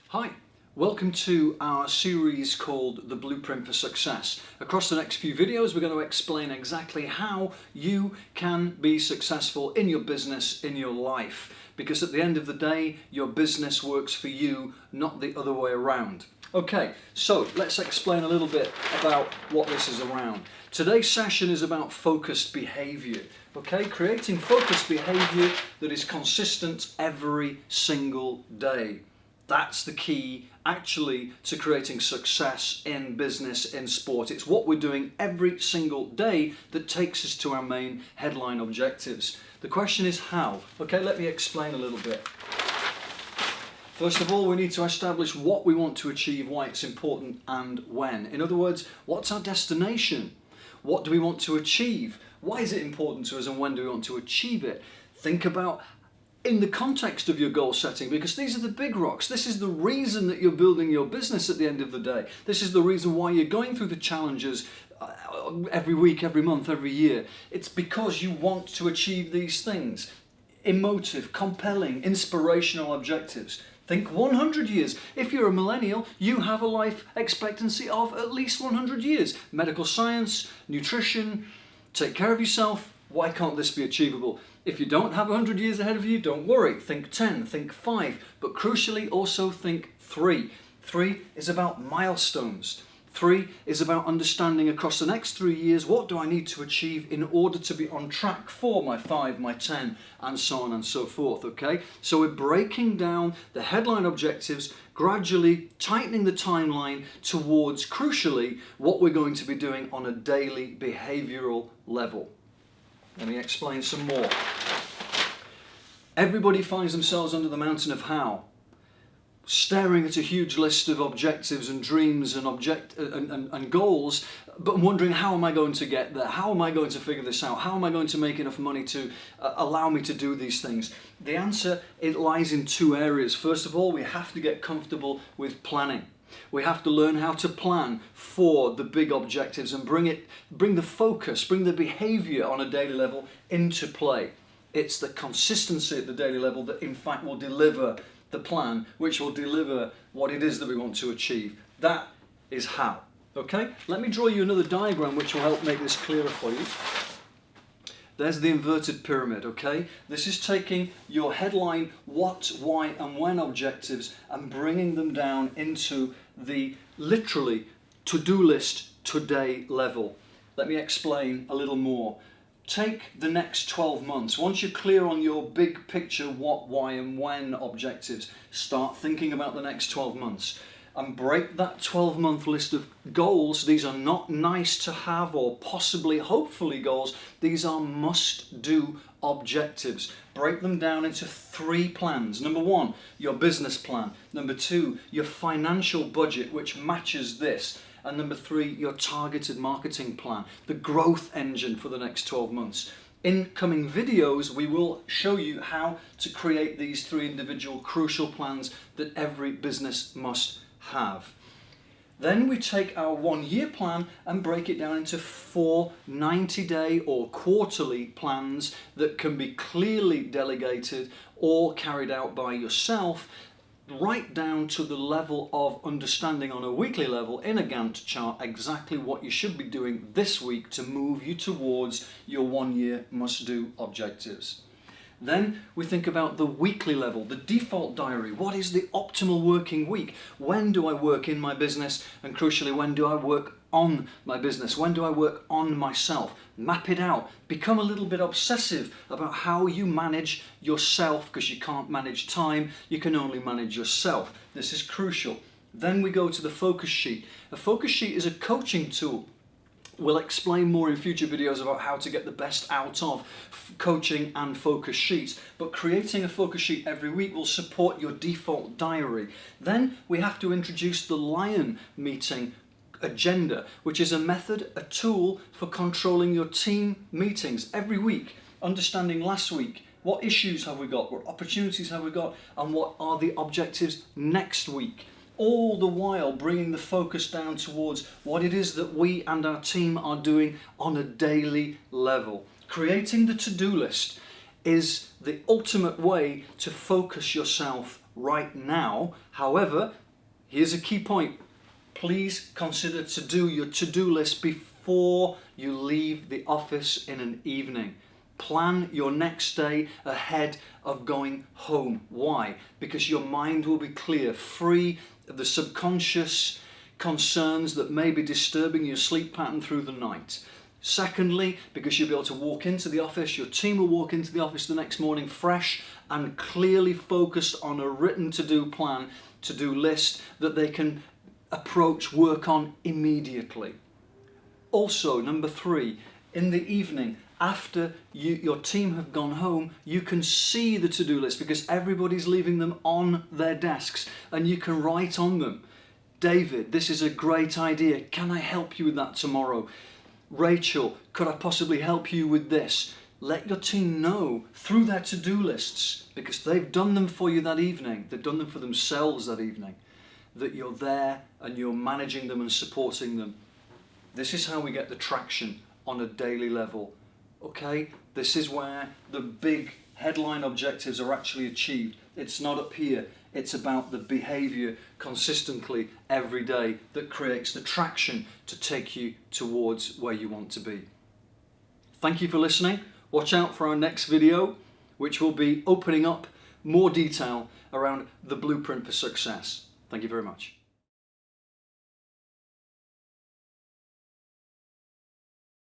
Hi, welcome to our series called The Blueprint for Success. Across the next few videos we're going to explain exactly how you can be successful in your business, in your life. Because at the end of the day, your business works for you, not the other way around. Okay, so let's explain a little bit about what this is around. Today's session is about focused behavior. Okay, creating focused behavior that is consistent every single day. That's the key actually to creating success in business, in sport. It's what we're doing every single day that takes us to our main headline objectives. The question is how? Okay, let me explain a little bit. First of all, we need to establish what we want to achieve, why it's important, and when. In other words, what's our destination? What do we want to achieve? Why is it important to us, and when do we want to achieve it? Think about in the context of your goal setting, because these are the big rocks. This is the reason that you're building your business at the end of the day. This is the reason why you're going through the challenges every week, every month, every year. It's because you want to achieve these things. Emotive, compelling, inspirational objectives. Think 100 years. If you're a millennial, you have a life expectancy of at least 100 years. Medical science, nutrition, take care of yourself. Why can't this be achievable? If you don't have 100 years ahead of you, don't worry. Think 10, think 5, but crucially also think 3. 3 is about milestones. 3 is about understanding across the next 3 years, what do I need to achieve in order to be on track for my 5, my 10, and so on and so forth, okay? So we're breaking down the headline objectives, gradually tightening the timeline towards, crucially, what we're going to be doing on a daily behavioral level. Let me explain some more. Everybody finds themselves under the mountain of how, staring at a huge list of objectives and dreams and goals, but wondering, how am I going to get there? How am I going to figure this out? How am I going to make enough money to allow me to do these things? The answer, it lies in 2 areas. First of all, we have to get comfortable with planning. We have to learn how to plan for the big objectives and bring the focus, bring the behavior on a daily level into play. It's the consistency at the daily level that in fact will deliver the plan, which will deliver what it is that we want to achieve. That is how. Okay? Let me draw you another diagram which will help make this clearer for you. There's the inverted pyramid, okay? This is taking your headline what, why, and when objectives and bringing them down into the literally to-do list today level. Let me explain a little more. Take the next 12 months. Once you're clear on your big picture what, why, and when objectives, start thinking about the next 12 months. And break that 12-month list of goals. These are not nice to have or possibly, hopefully goals. These are must-do objectives. Break them down into 3 plans. Number 1, your business plan. Number 2, your financial budget, which matches this. And number 3, your targeted marketing plan, the growth engine for the next 12 months. In coming videos, we will show you how to create these 3 individual crucial plans that every business must have. Then we take our 1-year plan and break it down into 4 90-day or quarterly plans that can be clearly delegated or carried out by yourself, right down to the level of understanding on a weekly level in a Gantt chart exactly what you should be doing this week to move you towards your 1-year must-do objectives. Then we think about the weekly level, the default diary. What is the optimal working week? When do I work in my business? And crucially, when do I work on my business? When do I work on myself? Map it out. Become a little bit obsessive about how you manage yourself, because you can't manage time, you can only manage yourself. This is crucial. Then we go to the focus sheet. A focus sheet is a coaching tool. We'll explain more in future videos about how to get the best out of coaching and focus sheets. But creating a focus sheet every week will support your default diary. Then we have to introduce the Lion meeting agenda, which is a method, a tool for controlling your team meetings every week. Understanding last week, what issues have we got, what opportunities have we got, and what are the objectives next week. All the while bringing the focus down towards what it is that we and our team are doing on a daily level. Creating the to-do list is the ultimate way to focus yourself right now. However, here's a key point. Please consider to do your to-do list before you leave the office in an evening. Plan your next day ahead of going home. Why? Because your mind will be clear, free of the subconscious concerns that may be disturbing your sleep pattern through the night. Secondly, because you'll be able to walk into the office, your team will walk into the office the next morning fresh and clearly focused on a written to-do plan, to-do list that they can approach, work on immediately. Also, number 3, in the evening, after your team have gone home, you can see the to-do list because everybody's leaving them on their desks and you can write on them. David, this is a great idea. Can I help you with that tomorrow? Rachel, could I possibly help you with this? Let your team know through their to-do lists, because they've done them for you that evening, they've done them for themselves that evening, that you're there and you're managing them and supporting them. This is how we get the traction on a daily level. Okay, this is where the big headline objectives are actually achieved. It's not up here. It's about the behavior consistently every day that creates the traction to take you towards where you want to be. Thank you for listening. Watch out for our next video, which will be opening up more detail around the blueprint for success. Thank you very much.